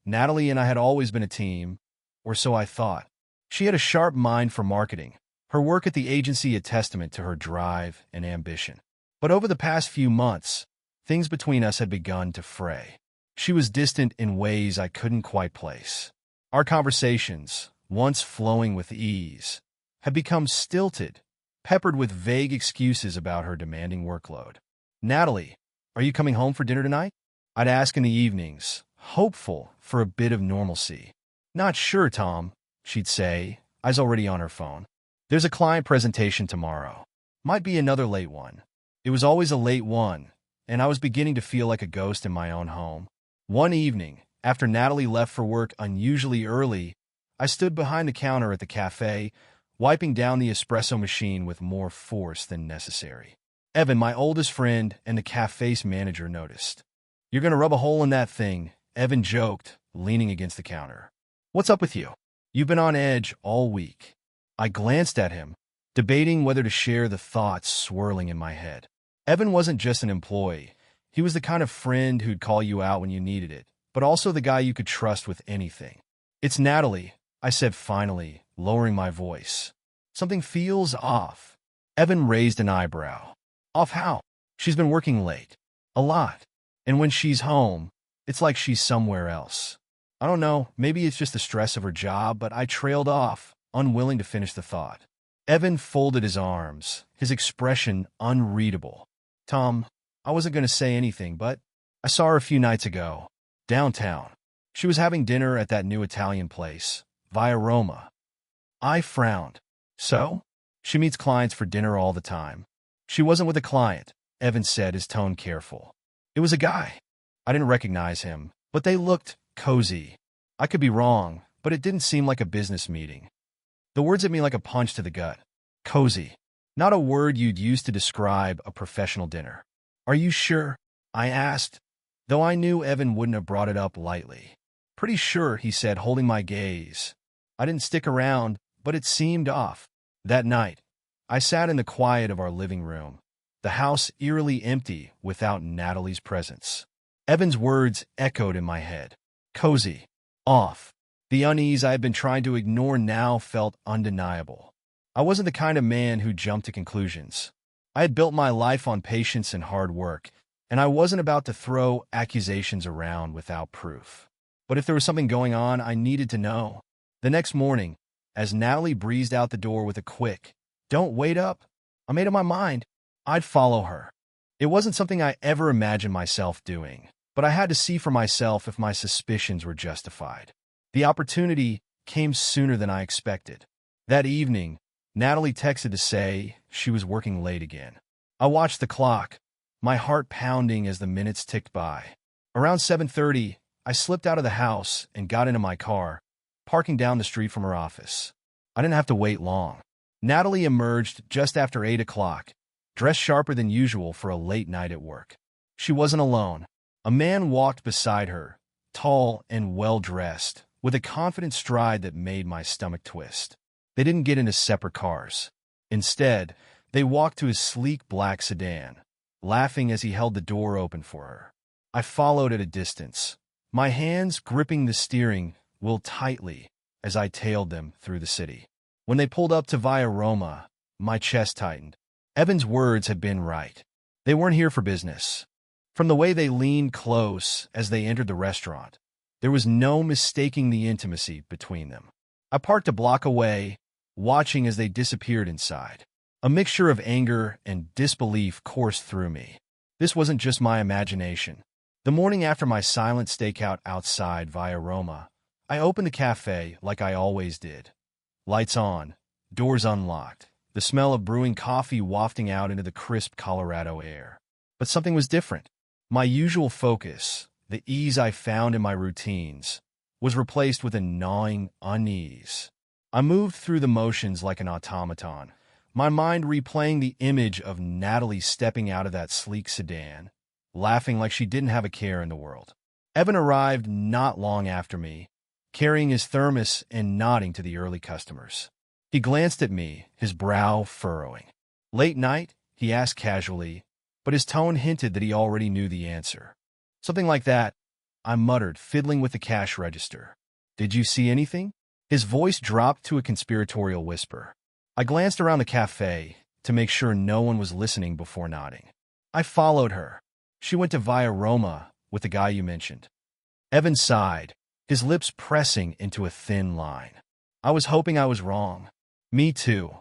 Natalie and I had always been a team, or so I thought. She had a sharp mind for marketing. Her work at the agency a testament to her drive and ambition. But over the past few months, things between us had begun to fray. She was distant in ways I couldn't quite place. Our conversations, once flowing with ease, had become stilted, peppered with vague excuses about her demanding workload. "Natalie, are you coming home for dinner tonight?" I'd ask in the evenings, hopeful for a bit of normalcy. "Not sure, Tom," she'd say, eyes already on her phone. "There's a client presentation tomorrow. Might be another late one." It was always a late one, and I was beginning to feel like a ghost in my own home. One evening, after Natalie left for work unusually early, I stood behind the counter at the café, wiping down the espresso machine with more force than necessary. Evan, my oldest friend and the café's manager, noticed. "You're going to rub a hole in that thing," Evan joked, leaning against the counter. "What's up with you? You've been on edge all week." I glanced at him, debating whether to share the thoughts swirling in my head. Evan wasn't just an employee. He was the kind of friend who'd call you out when you needed it, but also the guy you could trust with anything. "It's Natalie," I said finally, lowering my voice. "Something feels off." Evan raised an eyebrow. "Off how?" "She's been working late. A lot. And when she's home, it's like she's somewhere else. I don't know, maybe it's just the stress of her job," but I trailed off, unwilling to finish the thought. Evan folded his arms, his expression unreadable. "Tom, I wasn't going to say anything, but I saw her a few nights ago, downtown. She was having dinner at that new Italian place, Via Roma." I frowned. "So?" "She meets clients for dinner all the time." "She wasn't with a client," Evan said, his tone careful. "It was a guy." I didn't recognize him, but they looked cozy. I could be wrong, but it didn't seem like a business meeting. The words hit me like a punch to the gut. Cozy. Not a word you'd use to describe a professional dinner. "Are you sure?" I asked, though I knew Evan wouldn't have brought it up lightly. "Pretty sure," he said, holding my gaze. I didn't stick around, but it seemed off. That night, I sat in the quiet of our living room, the house eerily empty without Natalie's presence. Evan's words echoed in my head. Cozy. Off. The unease I had been trying to ignore now felt undeniable. I wasn't the kind of man who jumped to conclusions. I had built my life on patience and hard work, and I wasn't about to throw accusations around without proof. But if there was something going on, I needed to know. The next morning, as Natalie breezed out the door with a quick, "Don't wait up," I made up my mind. I'd follow her. It wasn't something I ever imagined myself doing, but I had to see for myself if my suspicions were justified. The opportunity came sooner than I expected. That evening, Natalie texted to say she was working late again. I watched the clock, my heart pounding as the minutes ticked by. Around 7:30, I slipped out of the house and got into my car, parking down the street from her office. I didn't have to wait long. Natalie emerged just after 8 o'clock, dressed sharper than usual for a late night at work. She wasn't alone. A man walked beside her, tall and well-dressed, with a confident stride that made my stomach twist. They didn't get into separate cars. Instead, they walked to his sleek black sedan, laughing as he held the door open for her. I followed at a distance, my hands gripping the steering wheel tightly as I tailed them through the city. When they pulled up to Via Roma, my chest tightened. Evan's words had been right. They weren't here for business. From the way they leaned close as they entered the restaurant, there was no mistaking the intimacy between them. I parked a block away, watching as they disappeared inside. A mixture of anger and disbelief coursed through me. This wasn't just my imagination. The morning after my silent stakeout outside Via Roma, I opened the cafe like I always did. Lights on, doors unlocked, the smell of brewing coffee wafting out into the crisp Colorado air. But something was different. My usual focus, the ease I found in my routines, was replaced with a gnawing unease. I moved through the motions like an automaton, my mind replaying the image of Natalie stepping out of that sleek sedan, laughing like she didn't have a care in the world. Evan arrived not long after me, carrying his thermos and nodding to the early customers. He glanced at me, his brow furrowing. "Late night?" he asked casually, but his tone hinted that he already knew the answer. "Something like that. I muttered, fiddling with the cash register. Did you see anything? His voice dropped to a conspiratorial whisper. I glanced around the cafe to make sure no one was listening before nodding. I followed her. She went to Via Roma with the guy you mentioned. Evan sighed, his lips pressing into a thin line. I was hoping I was wrong. Me too,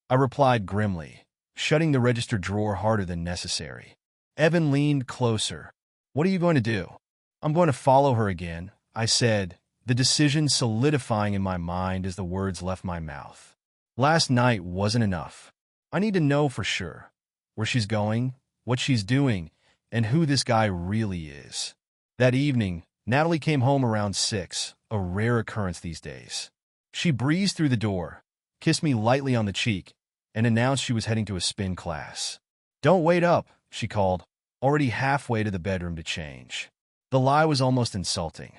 I replied grimly, shutting the register drawer harder than necessary. Evan leaned closer. What are you going to do? I'm going to follow her again, I said, the decision solidifying in my mind as the words left my mouth. Last night wasn't enough. I need to know for sure where she's going, what she's doing, and who this guy really is. That evening, Natalie came home around 6, a rare occurrence these days. She breezed through the door, kissed me lightly on the cheek, and announced she was heading to a spin class. Don't wait up, she called, already halfway to the bedroom to change. The lie was almost insulting.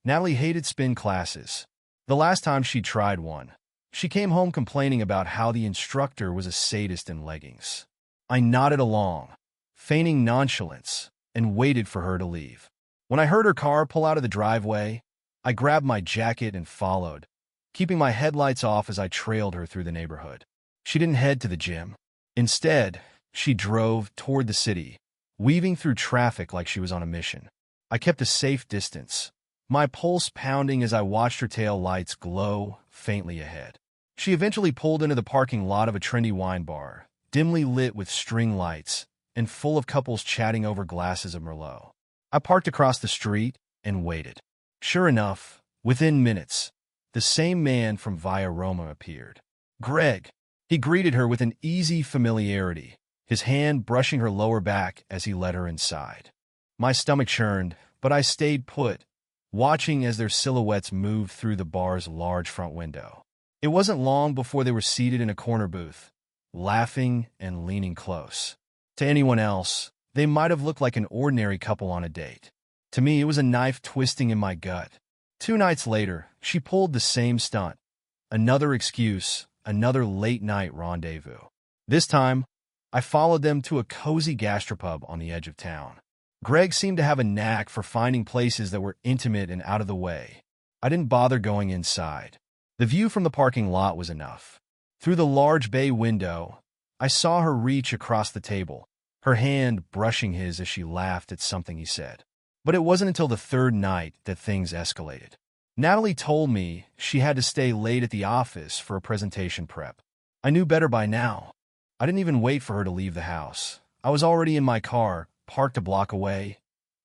Natalie hated spin classes. The last time she tried one, she came home complaining about how the instructor was a sadist in leggings. I nodded along, feigning nonchalance, and waited for her to leave. When I heard her car pull out of the driveway, I grabbed my jacket and followed, keeping my headlights off as I trailed her through the neighborhood. She didn't head to the gym. Instead, she drove toward the city, weaving through traffic like she was on a mission. I kept a safe distance, my pulse pounding as I watched her tail lights glow faintly ahead. She eventually pulled into the parking lot of a trendy wine bar, dimly lit with string lights and full of couples chatting over glasses of Merlot. I parked across the street and waited. Sure enough, within minutes, the same man from Via Roma appeared. Greg. He greeted her with an easy familiarity, his hand brushing her lower back as he led her inside. My stomach churned, but I stayed put, watching as their silhouettes moved through the bar's large front window. It wasn't long before they were seated in a corner booth, laughing and leaning close. To anyone else, they might have looked like an ordinary couple on a date. To me, it was a knife twisting in my gut. 2 nights later, she pulled the same stunt. Another excuse, another late-night rendezvous. This time, I followed them to a cozy gastropub on the edge of town. Greg seemed to have a knack for finding places that were intimate and out of the way. I didn't bother going inside. The view from the parking lot was enough. Through the large bay window, I saw her reach across the table, her hand brushing his as she laughed at something he said. But it wasn't until the 3rd night that things escalated. Natalie told me she had to stay late at the office for a presentation prep. I knew better by now. I didn't even wait for her to leave the house. I was already in my car, parked a block away,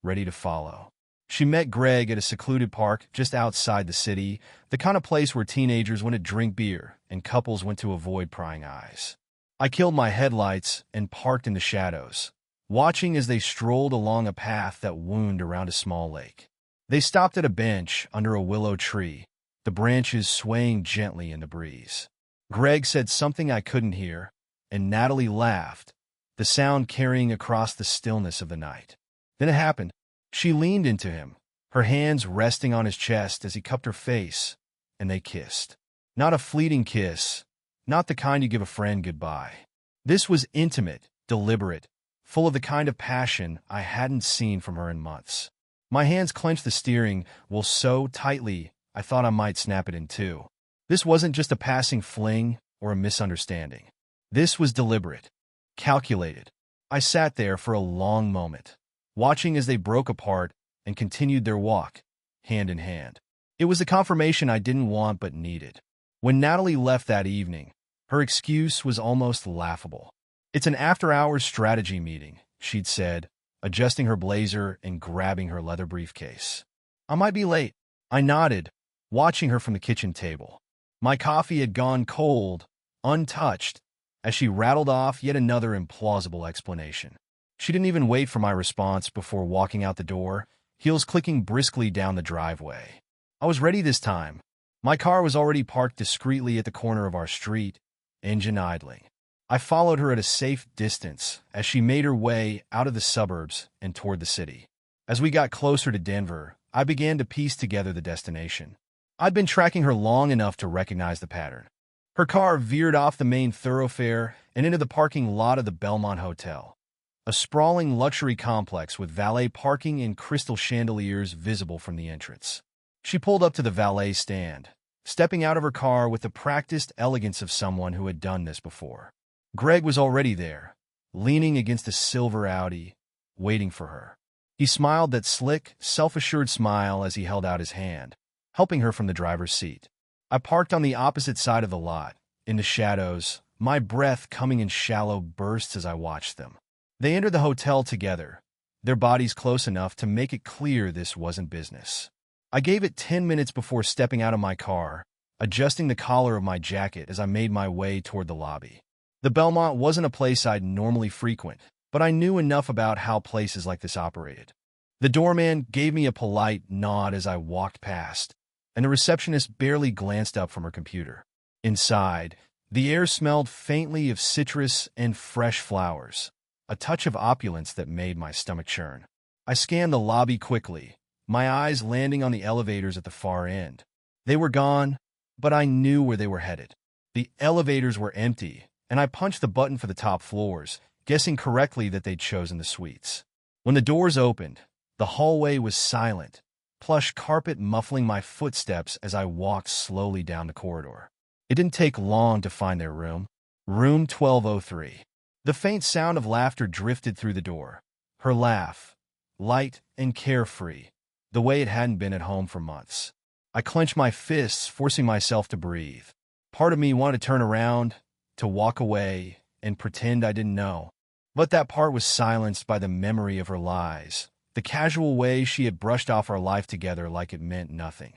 ready to follow. She met Greg at a secluded park just outside the city, the kind of place where teenagers went to drink beer and couples went to avoid prying eyes. I killed my headlights and parked in the shadows, watching as they strolled along a path that wound around a small lake. They stopped at a bench under a willow tree, the branches swaying gently in the breeze. Greg said something I couldn't hear, and Natalie laughed, the sound carrying across the stillness of the night. Then it happened. She leaned into him, her hands resting on his chest as he cupped her face, and they kissed. Not a fleeting kiss, not the kind you give a friend goodbye. This was intimate, deliberate, full of the kind of passion I hadn't seen from her in months. My hands clenched the steering wheel so tightly I thought I might snap it in two. This wasn't just a passing fling or a misunderstanding. This was deliberate, calculated. I sat there for a long moment, watching as they broke apart and continued their walk, hand in hand. It was the confirmation I didn't want but needed. When Natalie left that evening, her excuse was almost laughable. "It's an after-hours strategy meeting," she'd said, adjusting her blazer and grabbing her leather briefcase. "I might be late." I nodded, watching her from the kitchen table. My coffee had gone cold, untouched, as she rattled off yet another implausible explanation. She didn't even wait for my response before walking out the door, heels clicking briskly down the driveway. I was ready this time. My car was already parked discreetly at the corner of our street, engine idling. I followed her at a safe distance as she made her way out of the suburbs and toward the city. As we got closer to Denver, I began to piece together the destination. I'd been tracking her long enough to recognize the pattern. Her car veered off the main thoroughfare and into the parking lot of the Belmont Hotel, a sprawling luxury complex with valet parking and crystal chandeliers visible from the entrance. She pulled up to the valet stand, stepping out of her car with the practiced elegance of someone who had done this before. Greg was already there, leaning against a silver Audi, waiting for her. He smiled that slick, self-assured smile as he held out his hand, helping her from the driver's seat. I parked on the opposite side of the lot, in the shadows, my breath coming in shallow bursts as I watched them. They entered the hotel together, their bodies close enough to make it clear this wasn't business. I gave it 10 minutes before stepping out of my car, adjusting the collar of my jacket as I made my way toward the lobby. The Belmont wasn't a place I'd normally frequent, but I knew enough about how places like this operated. The doorman gave me a polite nod as I walked past, and the receptionist barely glanced up from her computer. Inside, the air smelled faintly of citrus and fresh flowers, a touch of opulence that made my stomach churn. I scanned the lobby quickly, my eyes landing on the elevators at the far end. They were gone, but I knew where they were headed. The elevators were empty, and I punched the button for the top floors, guessing correctly that they'd chosen the suites. When the doors opened, the hallway was silent, plush carpet muffling my footsteps as I walked slowly down the corridor. It didn't take long to find their room. Room 1203. The faint sound of laughter drifted through the door. Her laugh, light and carefree, the way it hadn't been at home for months. I clenched my fists, forcing myself to breathe. Part of me wanted to turn around, to walk away, and pretend I didn't know. But that part was silenced by the memory of her lies, the casual way she had brushed off our life together like it meant nothing.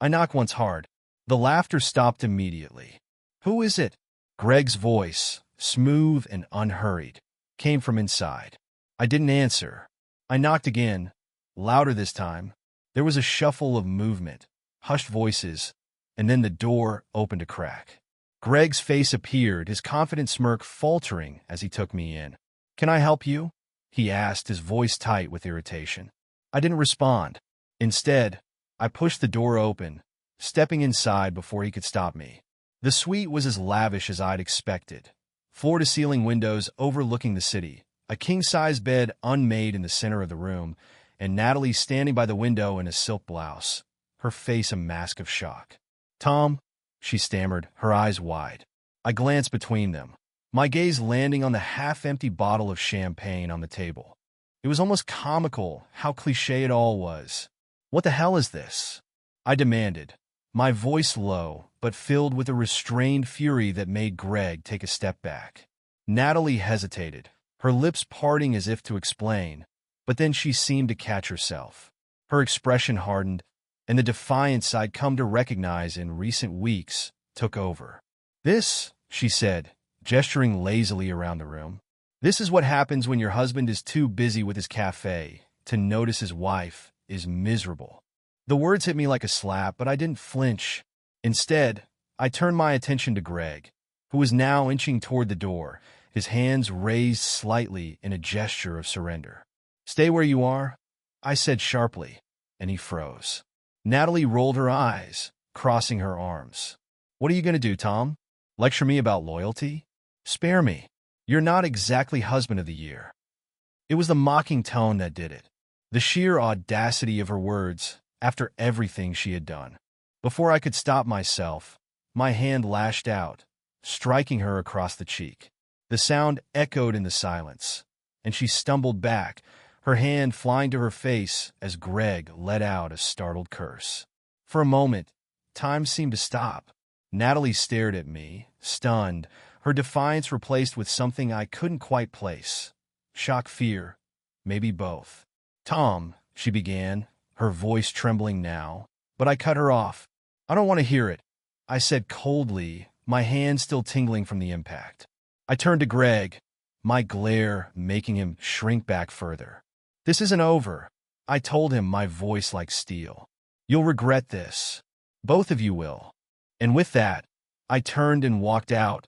I knocked once hard. The laughter stopped immediately. "Who is it?" Greg's voice, smooth and unhurried, came from inside. I didn't answer. I knocked again, louder this time. There was a shuffle of movement, hushed voices, and then the door opened a crack. Greg's face appeared, his confident smirk faltering as he took me in. "Can I help you?" he asked, his voice tight with irritation. I didn't respond. Instead, I pushed the door open, stepping inside before he could stop me. The suite was as lavish as I'd expected. Floor-to-ceiling windows overlooking the city, a king-size bed unmade in the center of the room, and Natalie standing by the window in a silk blouse, her face a mask of shock. "Tom," she stammered, her eyes wide. I glanced between them, my gaze landing on the half-empty bottle of champagne on the table. It was almost comical how cliché it all was. "What the hell is this?" I demanded, my voice low, but filled with a restrained fury that made Greg take a step back. Natalie hesitated, her lips parting as if to explain, but then she seemed to catch herself. Her expression hardened, and the defiance I'd come to recognize in recent weeks took over. "This," she said, gesturing lazily around the room, "this is what happens when your husband is too busy with his café to notice his wife is miserable." The words hit me like a slap, but I didn't flinch. Instead, I turned my attention to Greg, who was now inching toward the door, his hands raised slightly in a gesture of surrender. "Stay where you are," I said sharply, and he froze. Natalie rolled her eyes, crossing her arms. "What are you going to do, Tom? Lecture me about loyalty? Spare me. You're not exactly husband of the year." It was the mocking tone that did it, the sheer audacity of her words after everything she had done. Before I could stop myself, my hand lashed out, striking her across the cheek. The sound echoed in the silence, and she stumbled back, her hand flying to her face as Greg let out a startled curse. For a moment, time seemed to stop. Natalie stared at me, stunned, her defiance replaced with something I couldn't quite place. Shock, fear, maybe both. "Tom," she began, her voice trembling now, but I cut her off. "I don't want to hear it," I said coldly, my hand still tingling from the impact. I turned to Greg, my glare making him shrink back further. "This isn't over," I told him, my voice like steel. "You'll regret this. Both of you will." And with that, I turned and walked out,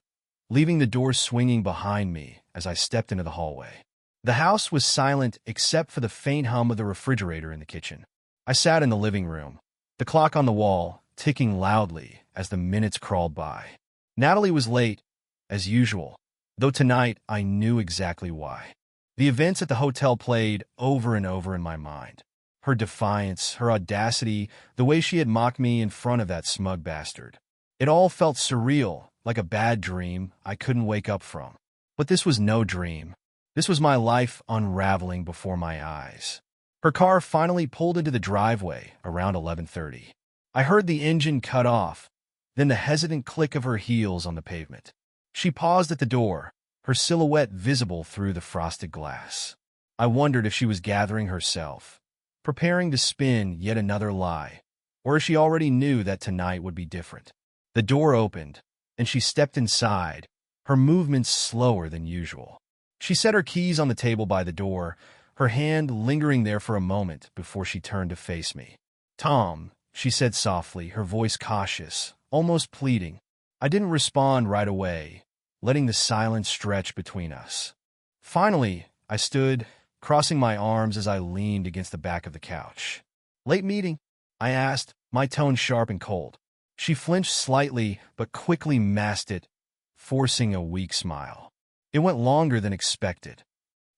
leaving the door swinging behind me as I stepped into the hallway. The house was silent except for the faint hum of the refrigerator in the kitchen. I sat in the living room, the clock on the wall ticking loudly as the minutes crawled by. Natalie was late, as usual, though tonight I knew exactly why. The events at the hotel played over and over in my mind. Her defiance, her audacity, the way she had mocked me in front of that smug bastard. It all felt surreal, like a bad dream I couldn't wake up from. But this was no dream. This was my life unraveling before my eyes. Her car finally pulled into the driveway around 11:30. I heard the engine cut off, then the hesitant click of her heels on the pavement. She paused at the door, her silhouette visible through the frosted glass. I wondered if she was gathering herself, preparing to spin yet another lie, or if she already knew that tonight would be different. The door opened, and she stepped inside, her movements slower than usual. She set her keys on the table by the door, her hand lingering there for a moment before she turned to face me. "Tom," she said softly, her voice cautious, almost pleading. I didn't respond right away, letting the silence stretch between us. Finally, I stood, crossing my arms as I leaned against the back of the couch. "Late meeting?" I asked, my tone sharp and cold. She flinched slightly, but quickly masked it, forcing a weak smile. "It went longer than expected."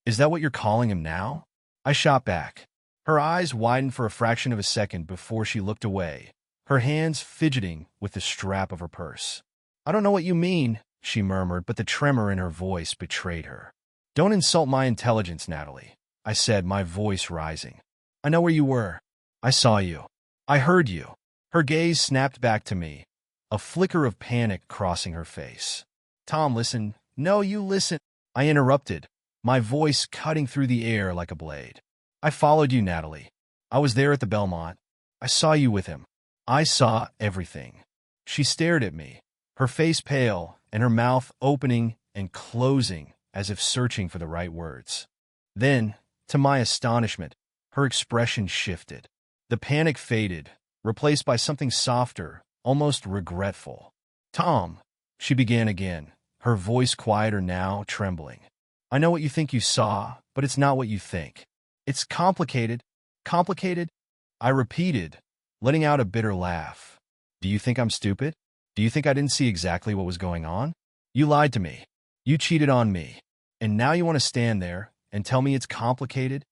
"Is that what you're calling him now?" I shot back. Her eyes widened for a fraction of a second before she looked away, her hands fidgeting with the strap of her purse. "I don't know what you mean," she murmured, but the tremor in her voice betrayed her. "Don't insult my intelligence, Natalie," I said, my voice rising. "I know where you were. I saw you. I heard you." Her gaze snapped back to me, a flicker of panic crossing her face. "Tom, listen." "No, you listen," I interrupted, my voice cutting through the air like a blade. "I followed you, Natalie. I was there at the Belmont. I saw you with him. I saw everything." She stared at me, her face pale and her mouth opening and closing as if searching for the right words. Then, to my astonishment, her expression shifted. The panic faded, replaced by something softer, almost regretful. "Tom," she began again, her voice quieter now, trembling. "I know what you think you saw, but it's not what you think. It's complicated." "Complicated?" I repeated, letting out a bitter laugh. "Do you think I'm stupid? Do you think I didn't see exactly what was going on? You lied to me. You cheated on me. And now you want to stand there and tell me it's complicated?"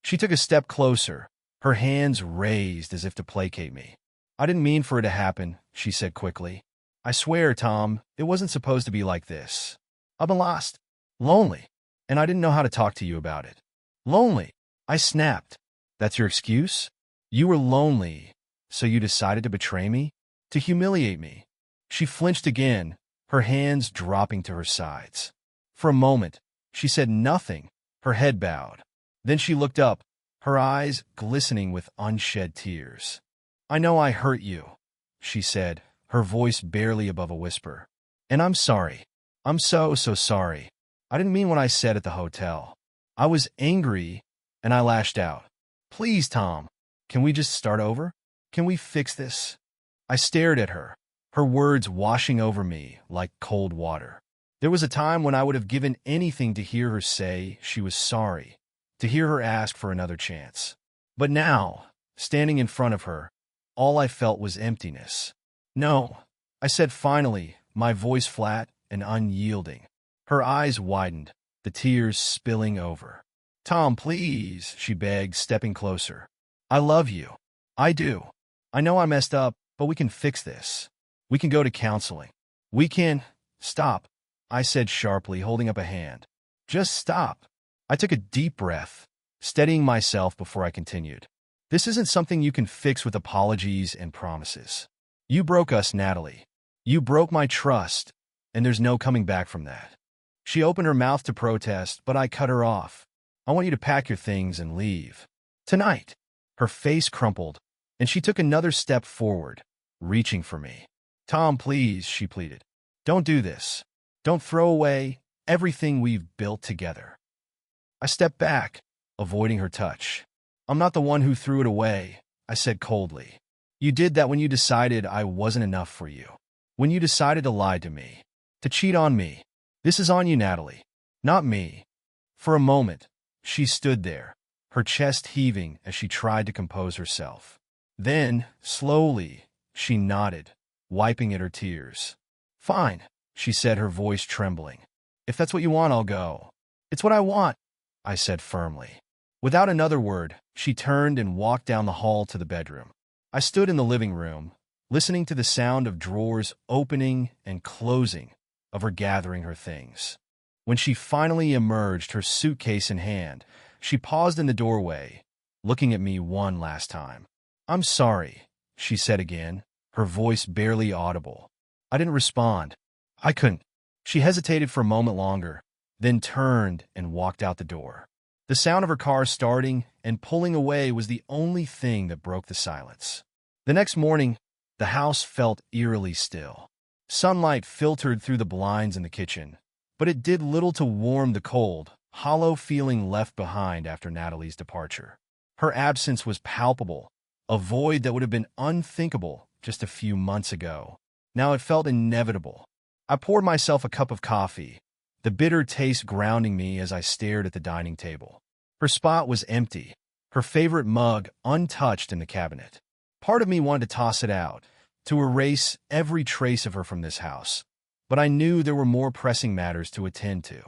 She took a step closer, her hands raised as if to placate me. "I didn't mean for it to happen," she said quickly. "I swear, Tom, it wasn't supposed to be like this. I've been lost, lonely, and I didn't know how to talk to you about it." "Lonely?" I snapped. "That's your excuse? You were lonely, so you decided to betray me? To humiliate me?" She flinched again, her hands dropping to her sides. For a moment, she said nothing, her head bowed. Then she looked up, her eyes glistening with unshed tears. "I know I hurt you," she said, her voice barely above a whisper. "And I'm sorry. I'm so sorry. I didn't mean what I said at the hotel. I was angry, and I lashed out. Please, Tom, can we just start over? Can we fix this?" I stared at her, her words washing over me like cold water. There was a time when I would have given anything to hear her say she was sorry, to hear her ask for another chance. But now, standing in front of her, all I felt was emptiness. "No," I said finally, my voice flat and unyielding. Her eyes widened, the tears spilling over. "Tom, please," she begged, stepping closer. "I love you. I do. I know I messed up, but we can fix this. We can go to counseling. We can—" "Stop," I said sharply, holding up a hand. "Just stop." I took a deep breath, steadying myself before I continued. "This isn't something you can fix with apologies and promises. You broke us, Natalie. You broke my trust, and there's no coming back from that." She opened her mouth to protest, but I cut her off. "I want you to pack your things and leave. Tonight." Her face crumpled, and she took another step forward, reaching for me. "Tom, please," she pleaded. "Don't do this. Don't throw away everything we've built together." I stepped back, avoiding her touch. "I'm not the one who threw it away," I said coldly. "You did that when you decided I wasn't enough for you. When you decided to lie to me, to cheat on me. This is on you, Natalie, not me." For a moment, she stood there, her chest heaving as she tried to compose herself. Then, slowly, she nodded, wiping at her tears. "Fine," she said, her voice trembling. "If that's what you want, I'll go." "It's what I want." I said firmly. Without another word, she turned and walked down the hall to the bedroom. I stood in the living room, listening to the sound of drawers opening and closing, of her gathering her things. When she finally emerged, her suitcase in hand, she paused in the doorway, looking at me one last time. "I'm sorry," she said again, her voice barely audible. I didn't respond. I couldn't. She hesitated for a moment longer, then turned and walked out the door. The sound of her car starting and pulling away was the only thing that broke the silence. The next morning, the house felt eerily still. Sunlight filtered through the blinds in the kitchen, but it did little to warm the cold, hollow feeling left behind after Natalie's departure. Her absence was palpable, a void that would have been unthinkable just a few months ago. Now it felt inevitable. I poured myself a cup of coffee, the bitter taste grounding me as I stared at the dining table. Her spot was empty, her favorite mug untouched in the cabinet. Part of me wanted to toss it out, to erase every trace of her from this house. But I knew there were more pressing matters to attend to.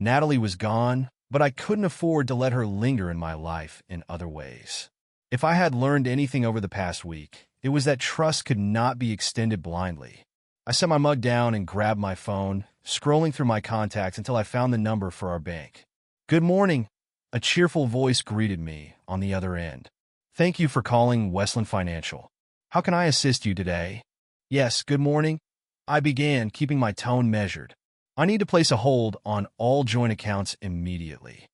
Natalie was gone, but I couldn't afford to let her linger in my life in other ways. If I had learned anything over the past week, it was that trust could not be extended blindly. I set my mug down and grabbed my phone, scrolling through my contacts until I found the number for our bank. "Good morning," a cheerful voice greeted me on the other end. "Thank you for calling Westland Financial. How can I assist you today?" "Yes, good morning," I began, keeping my tone measured. "I need to place a hold on all joint accounts immediately."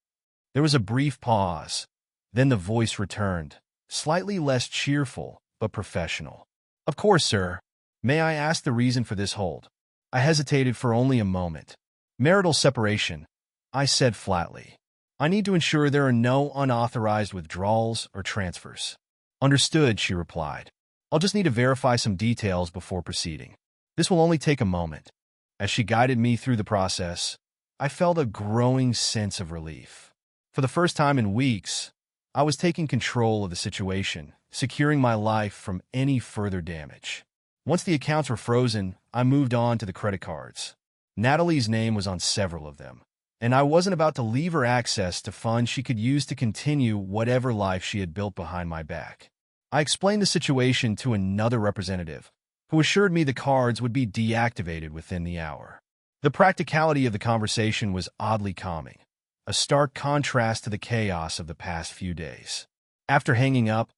There was a brief pause. Then the voice returned, slightly less cheerful, but professional. "Of course, sir. May I ask the reason for this hold?" I hesitated for only a moment. "Marital separation," I said flatly. "I need to ensure there are no unauthorized withdrawals or transfers." "Understood," she replied. "I'll just need to verify some details before proceeding. This will only take a moment." As she guided me through the process, I felt a growing sense of relief. For the first time in weeks, I was taking control of the situation, securing my life from any further damage. Once the accounts were frozen, I moved on to the credit cards. Natalie's name was on several of them, and I wasn't about to leave her access to funds she could use to continue whatever life she had built behind my back. I explained the situation to another representative, who assured me the cards would be deactivated within the hour. The practicality of the conversation was oddly calming, a stark contrast to the chaos of the past few days. After hanging up,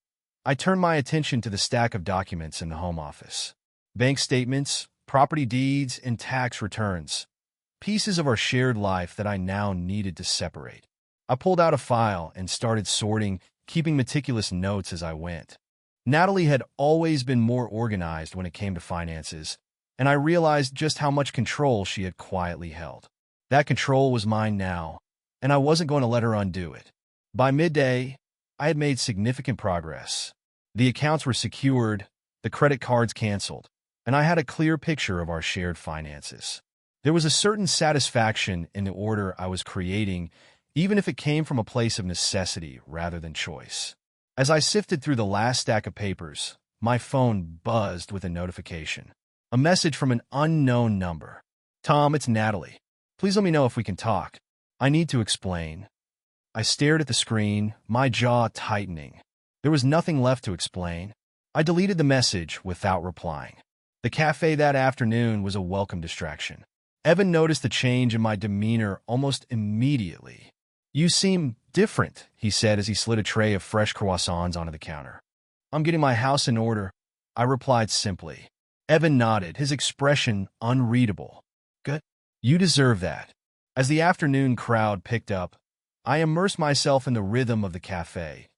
I turned my attention to the stack of documents in the home office. Bank statements, property deeds, and tax returns. Pieces of our shared life that I now needed to separate. I pulled out a file and started sorting, keeping meticulous notes as I went. Natalie had always been more organized when it came to finances, and I realized just how much control she had quietly held. That control was mine now, and I wasn't going to let her undo it. By midday, I had made significant progress. The accounts were secured, the credit cards canceled, and I had a clear picture of our shared finances. There was a certain satisfaction in the order I was creating, even if it came from a place of necessity rather than choice. As I sifted through the last stack of papers, my phone buzzed with a notification. A message from an unknown number. "Tom, it's Natalie. Please let me know if we can talk. I need to explain." I stared at the screen, my jaw tightening. There was nothing left to explain. I deleted the message without replying. The cafe that afternoon was a welcome distraction. Evan noticed the change in my demeanor almost immediately. "You seem different," he said as he slid a tray of fresh croissants onto the counter. "I'm getting my house in order," I replied simply. Evan nodded, his expression unreadable. "Good. You deserve that." As the afternoon crowd picked up, I immersed myself in the rhythm of the cafe,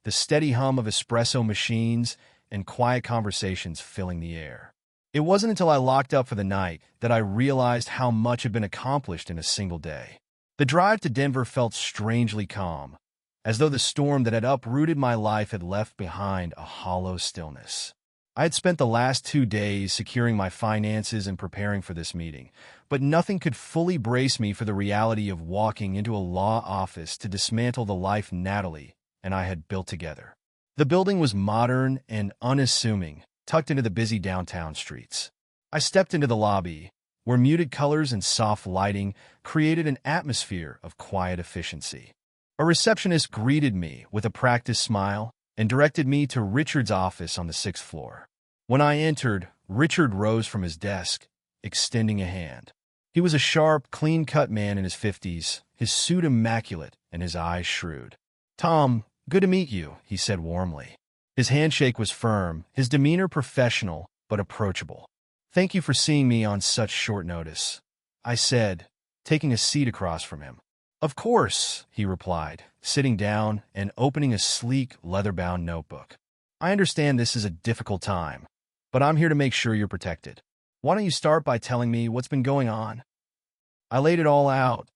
the steady hum of espresso machines and quiet conversations filling the air. It wasn't until I locked up for the night that I realized how much had been accomplished in a single day. The drive to Denver felt strangely calm, as though the storm that had uprooted my life had left behind a hollow stillness. I had spent the last 2 days securing my finances and preparing for this meeting, but nothing could fully brace me for the reality of walking into a law office to dismantle the life Natalie and I had built together. The building was modern and unassuming, tucked into the busy downtown streets. I stepped into the lobby, where muted colors and soft lighting created an atmosphere of quiet efficiency. A receptionist greeted me with a practiced smile and directed me to Richard's office on the 6th floor. When I entered, Richard rose from his desk, extending a hand. He was a sharp, clean-cut man in his 50s, his suit immaculate and his eyes shrewd. "Tom, good to meet you," he said warmly. His handshake was firm, his demeanor professional but approachable. "Thank you for seeing me on such short notice," I said, taking a seat across from him. "Of course," he replied, sitting down and opening a sleek, leather-bound notebook. "I understand this is a difficult time, but I'm here to make sure you're protected. Why don't you start by telling me what's been going on?" I laid it all out.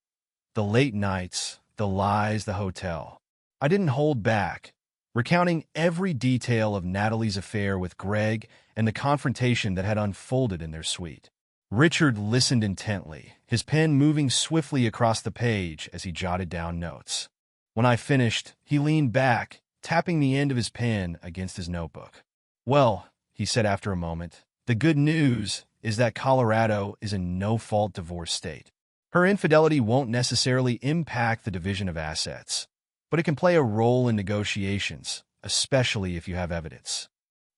The late nights, the lies, the hotel. I didn't hold back, recounting every detail of Natalie's affair with Greg and the confrontation that had unfolded in their suite. Richard listened intently, his pen moving swiftly across the page as he jotted down notes. When I finished, he leaned back, tapping the end of his pen against his notebook. "Well," he said after a moment, "the good news is that Colorado is a no-fault divorce state. Her infidelity won't necessarily impact the division of assets, but it can play a role in negotiations, especially if you have evidence."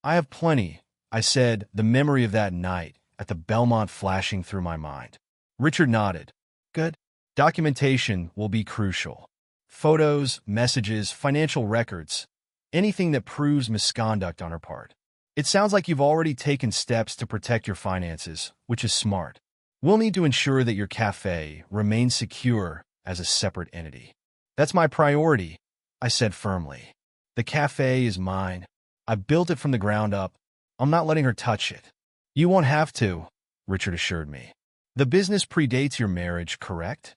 "I have plenty," I said, the memory of that night at the Belmont flashing through my mind. Richard nodded. "Good. Documentation will be crucial. Photos, messages, financial records, anything that proves misconduct on her part. It sounds like you've already taken steps to protect your finances, which is smart. We'll need to ensure that your café remains secure as a separate entity." "That's my priority," I said firmly. "The café is mine. I built it from the ground up. I'm not letting her touch it." "You won't have to," Richard assured me. "The business predates your marriage, correct?"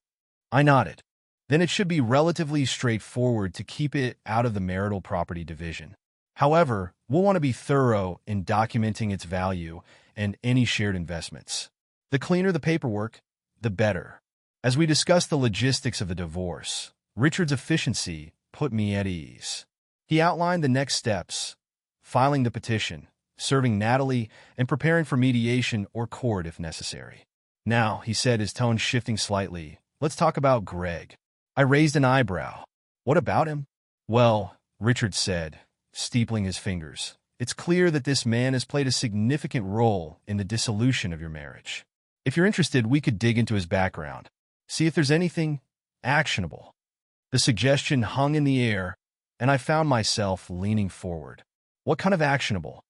I nodded. "Then it should be relatively straightforward to keep it out of the marital property division. However, we'll want to be thorough in documenting its value and any shared investments. The cleaner the paperwork, the better." As we discussed the logistics of the divorce, Richard's efficiency put me at ease. He outlined the next steps: filing the petition, serving Natalie, and preparing for mediation or court if necessary. "Now," he said, his tone shifting slightly, "let's talk about Greg." I raised an eyebrow. "What about him?" "Well," Richard said, steepling his fingers, "it's clear that this man has played a significant role in the dissolution of your marriage. If you're interested, we could dig into his background, see if there's anything actionable." The suggestion hung in the air, and I found myself leaning forward. "What kind of actionable?"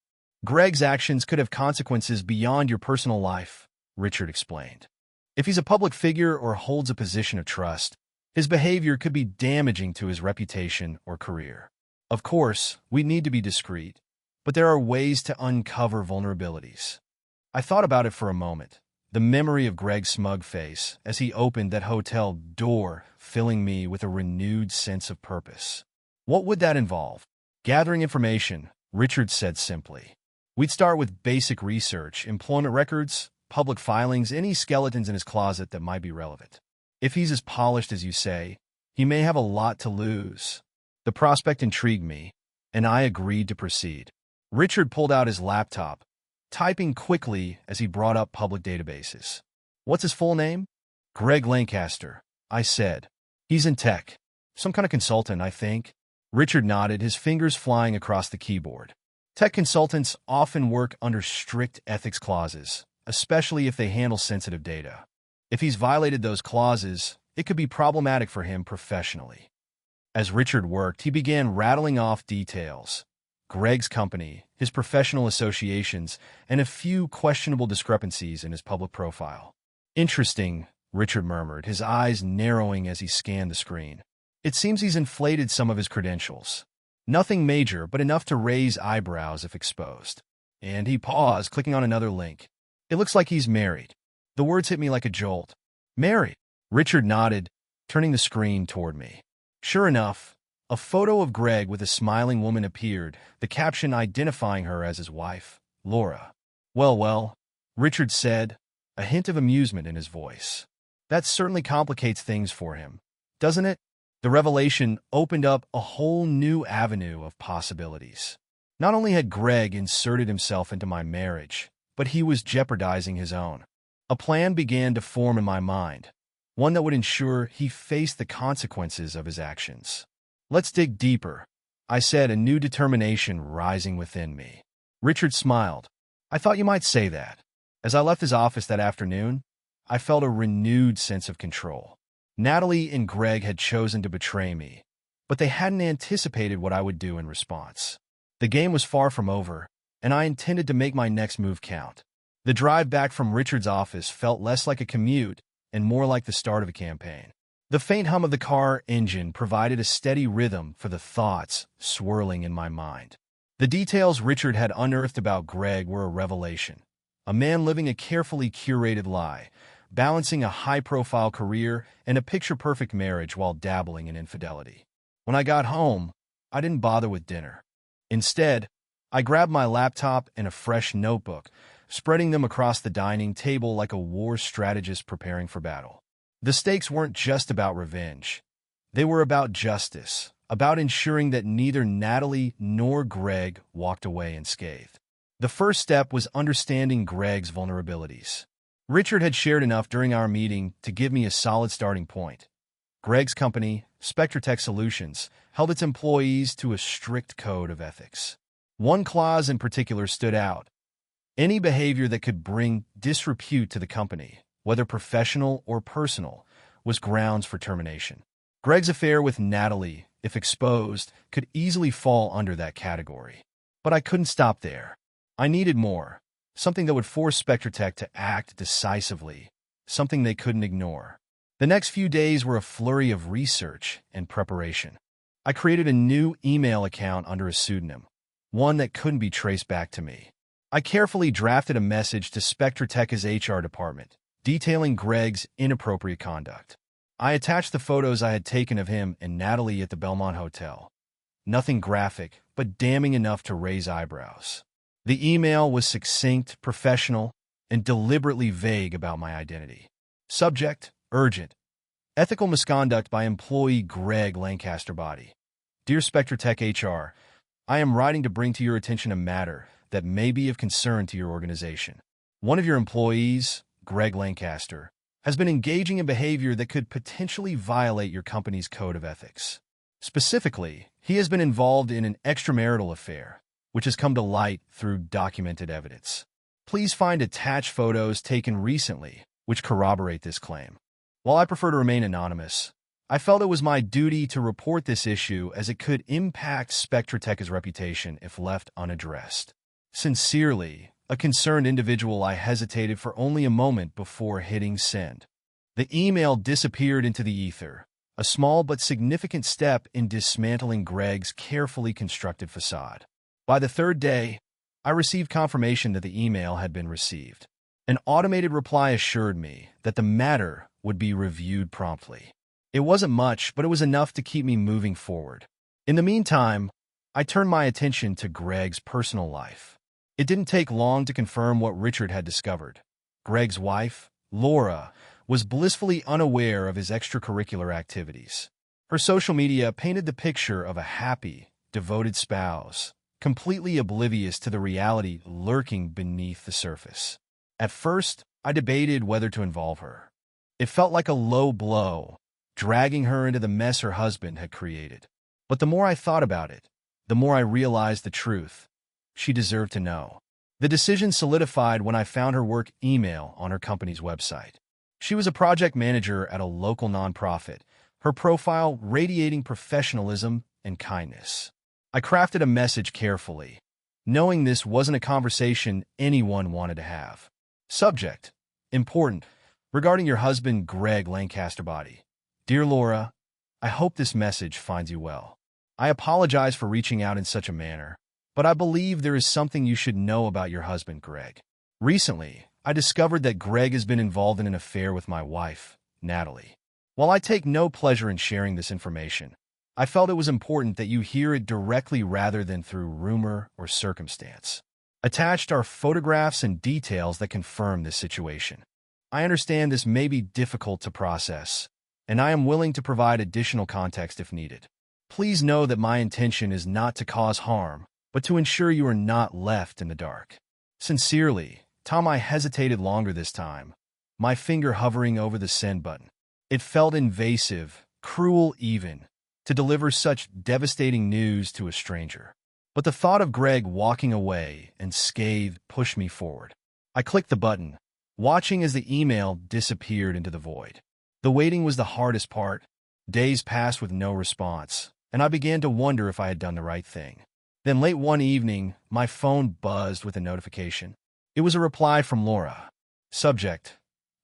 "Greg's actions could have consequences beyond your personal life," Richard explained. "If he's a public figure or holds a position of trust, his behavior could be damaging to his reputation or career. Of course, we need to be discreet, but there are ways to uncover vulnerabilities." I thought about it for a moment, the memory of Greg's smug face as he opened that hotel door filling me with a renewed sense of purpose. "What would that involve?" "Gathering information," Richard said simply. "We'd start with basic research, employment records, public filings, any skeletons in his closet that might be relevant. If he's as polished as you say, he may have a lot to lose." The prospect intrigued me, and I agreed to proceed. Richard pulled out his laptop, typing quickly as he brought up public databases. "What's his full name?" "Greg Lancaster," I said. "He's in tech. Some kind of consultant, I think." Richard nodded, his fingers flying across the keyboard. "Tech consultants often work under strict ethics clauses, especially if they handle sensitive data. If he's violated those clauses, it could be problematic for him professionally." As Richard worked, he began rattling off details: Greg's company, his professional associations, and a few questionable discrepancies in his public profile. "Interesting," Richard murmured, his eyes narrowing as he scanned the screen. "It seems he's inflated some of his credentials. Nothing major, but enough to raise eyebrows if exposed." And he paused, clicking on another link. "It looks like he's married." The words hit me like a jolt. "Married?" Richard nodded, turning the screen toward me. Sure enough, a photo of Greg with a smiling woman appeared, the caption identifying her as his wife, Laura. Well, Richard said, a hint of amusement in his voice. "That certainly complicates things for him, doesn't it?" The revelation opened up a whole new avenue of possibilities. Not only had Greg inserted himself into my marriage, but he was jeopardizing his own. A plan began to form in my mind. one that would ensure he faced the consequences of his actions. "Let's dig deeper," I said, a new determination rising within me. Richard smiled. "I thought you might say that." As I left his office that afternoon, I felt a renewed sense of control. Natalie and Greg had chosen to betray me, but they hadn't anticipated what I would do in response. The game was far from over, and I intended to make my next move count. The drive back from Richard's office felt less like a commute and more like the start of a campaign. The faint hum of the car engine provided a steady rhythm for the thoughts swirling in my mind. The details Richard had unearthed about Greg were a revelation. A man living a carefully curated lie, balancing a high-profile career and a picture-perfect marriage while dabbling in infidelity. When I got home, I didn't bother with dinner. Instead, I grabbed my laptop and a fresh notebook, spreading them across the dining table like a war strategist preparing for battle. The stakes weren't just about revenge. They were about justice, about ensuring that neither Natalie nor Greg walked away unscathed. The first step was understanding Greg's vulnerabilities. Richard had shared enough during our meeting to give me a solid starting point. Greg's company, SpectreTech Solutions, held its employees to a strict code of ethics. One clause in particular stood out. Any behavior that could bring disrepute to the company, whether professional or personal, was grounds for termination. Greg's affair with Natalie, if exposed, could easily fall under that category. But I couldn't stop there. I needed more, something that would force SpectreTech to act decisively, something they couldn't ignore. The next few days were a flurry of research and preparation. I created a new email account under a pseudonym, one that couldn't be traced back to me. I carefully drafted a message to SpectreTech's HR department, detailing Greg's inappropriate conduct. I attached the photos I had taken of him and Natalie at the Belmont Hotel. Nothing graphic, but damning enough to raise eyebrows. The email was succinct, professional, and deliberately vague about my identity. Subject: urgent. Ethical misconduct by employee Greg Lancaster Body. Dear SpectreTech HR, I am writing to bring to your attention a matter that may be of concern to your organization. One of your employees, Greg Lancaster, has been engaging in behavior that could potentially violate your company's code of ethics. Specifically, he has been involved in an extramarital affair, which has come to light through documented evidence. Please find attached photos taken recently which corroborate this claim. While I prefer to remain anonymous, I felt it was my duty to report this issue as it could impact SpectreTech's reputation if left unaddressed. Sincerely, a concerned individual. I hesitated for only a moment before hitting send. The email disappeared into the ether, a small but significant step in dismantling Greg's carefully constructed facade. By the third day, I received confirmation that the email had been received. An automated reply assured me that the matter would be reviewed promptly. It wasn't much, but it was enough to keep me moving forward. In the meantime, I turned my attention to Greg's personal life. It didn't take long to confirm what Richard had discovered. Greg's wife, Laura, was blissfully unaware of his extracurricular activities. Her social media painted the picture of a happy, devoted spouse, completely oblivious to the reality lurking beneath the surface. At first, I debated whether to involve her. It felt like a low blow, dragging her into the mess her husband had created. But the more I thought about it, the more I realized the truth. She deserved to know. The decision solidified when I found her work email on her company's website. She was a project manager at a local nonprofit, her profile radiating professionalism and kindness. I crafted a message carefully, knowing this wasn't a conversation anyone wanted to have. Subject: important. Regarding your husband, Greg Lancaster Body. Dear Laura, I hope this message finds you well. I apologize for reaching out in such a manner, but I believe there is something you should know about your husband, Greg. Recently, I discovered that Greg has been involved in an affair with my wife, Natalie. While I take no pleasure in sharing this information, I felt it was important that you hear it directly rather than through rumor or circumstance. Attached are photographs and details that confirm this situation. I understand this may be difficult to process, and I am willing to provide additional context if needed. Please know that my intention is not to cause harm, but to ensure you are not left in the dark. Sincerely, Tom. I hesitated longer this time, my finger hovering over the send button. It felt invasive, cruel even, to deliver such devastating news to a stranger. But the thought of Greg walking away unscathed pushed me forward. I clicked the button, watching as the email disappeared into the void. The waiting was the hardest part. Days passed with no response, and I began to wonder if I had done the right thing. Then late one evening, my phone buzzed with a notification. It was a reply from Laura. Subject: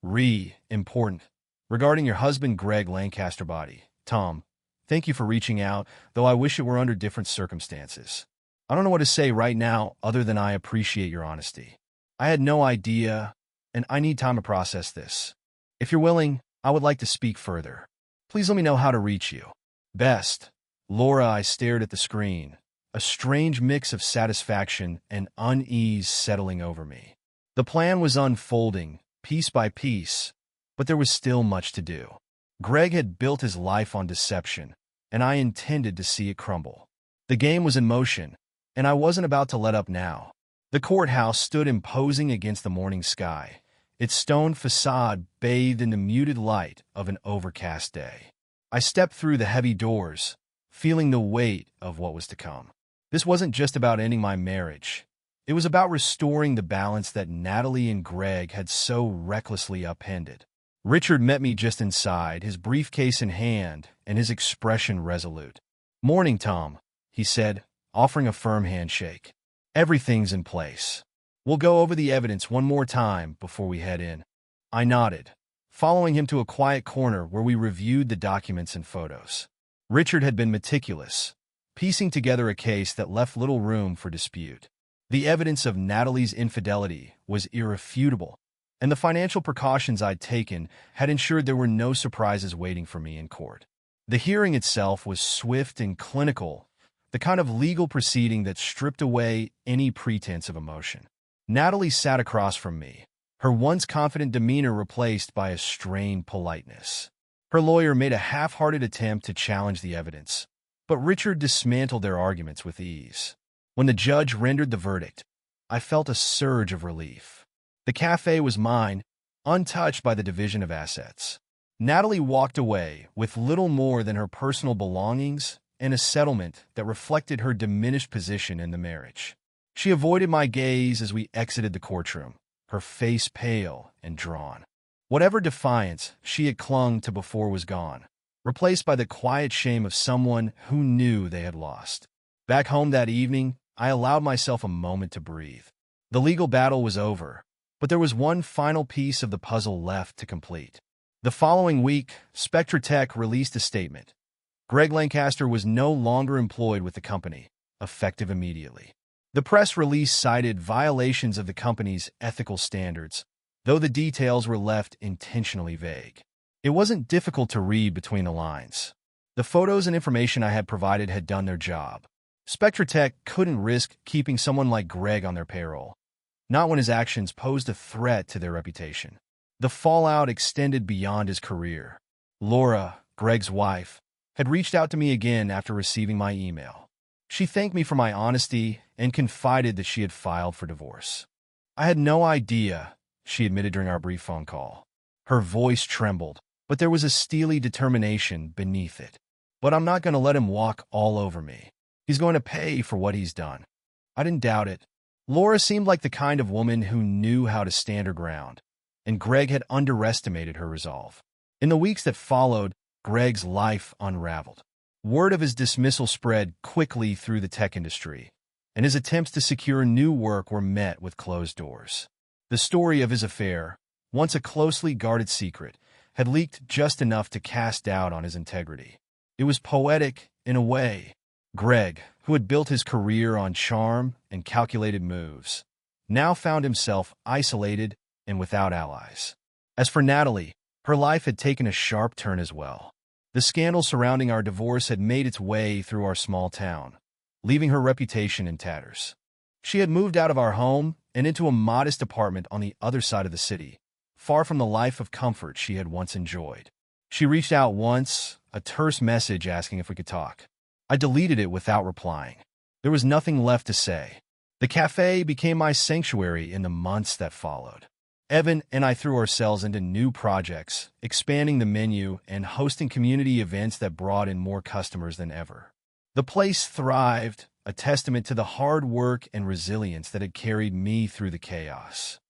important. Regarding your husband Greg Lancaster body. Tom, thank you for reaching out, though I wish it were under different circumstances. I don't know what to say right now other than I appreciate your honesty. I had no idea, and I need time to process this. If you're willing, I would like to speak further. Please let me know how to reach you. Best. Laura. I stared at the screen, a strange mix of satisfaction and unease settling over me. The plan was unfolding, piece by piece, but there was still much to do. Greg had built his life on deception, and I intended to see it crumble. The game was in motion, and I wasn't about to let up now. The courthouse stood imposing against the morning sky, its stone facade bathed in the muted light of an overcast day. I stepped through the heavy doors, feeling the weight of what was to come. This wasn't just about ending my marriage. It was about restoring the balance that Natalie and Greg had so recklessly upended. Richard met me just inside, his briefcase in hand and his expression resolute. "Morning, Tom," he said, offering a firm handshake. "Everything's in place. We'll go over the evidence one more time before we head in." I nodded, following him to a quiet corner where we reviewed the documents and photos. Richard had been meticulous, piecing together a case that left little room for dispute. The evidence of Natalie's infidelity was irrefutable, and the financial precautions I'd taken had ensured there were no surprises waiting for me in court. The hearing itself was swift and clinical, the kind of legal proceeding that stripped away any pretense of emotion. Natalie sat across from me, her once confident demeanor replaced by a strained politeness. Her lawyer made a half-hearted attempt to challenge the evidence, but Richard dismantled their arguments with ease. When the judge rendered the verdict, I felt a surge of relief. The café was mine, untouched by the division of assets. Natalie walked away with little more than her personal belongings and a settlement that reflected her diminished position in the marriage. She avoided my gaze as we exited the courtroom, her face pale and drawn. Whatever defiance she had clung to before was gone, replaced by the quiet shame of someone who knew they had lost. Back home that evening, I allowed myself a moment to breathe. The legal battle was over, but there was one final piece of the puzzle left to complete. The following week, Spectra Tech released a statement. Greg Lancaster was no longer employed with the company, effective immediately. The press release cited violations of the company's ethical standards, though the details were left intentionally vague. It wasn't difficult to read between the lines. The photos and information I had provided had done their job. Spectra Tech couldn't risk keeping someone like Greg on their payroll, not when his actions posed a threat to their reputation. The fallout extended beyond his career. Laura, Greg's wife, had reached out to me again after receiving my email. She thanked me for my honesty and confided that she had filed for divorce. "I had no idea," she admitted during our brief phone call. Her voice trembled, but there was a steely determination beneath it. "But I'm not going to let him walk all over me. He's going to pay for what he's done." I didn't doubt it. Laura seemed like the kind of woman who knew how to stand her ground, and Greg had underestimated her resolve. In the weeks that followed, Greg's life unraveled. Word of his dismissal spread quickly through the tech industry, and his attempts to secure new work were met with closed doors. The story of his affair, once a closely guarded secret, had leaked just enough to cast doubt on his integrity. It was poetic in a way. Greg, who had built his career on charm and calculated moves, now found himself isolated and without allies. As for Natalie, her life had taken a sharp turn as well. The scandal surrounding our divorce had made its way through our small town, leaving her reputation in tatters. She had moved out of our home and into a modest apartment on the other side of the city, far from the life of comfort she had once enjoyed. She reached out once, a terse message asking if we could talk. I deleted it without replying. There was nothing left to say. The café became my sanctuary in the months that followed. Evan and I threw ourselves into new projects, expanding the menu and hosting community events that brought in more customers than ever. The place thrived, a testament to the hard work and resilience that had carried me through the chaos.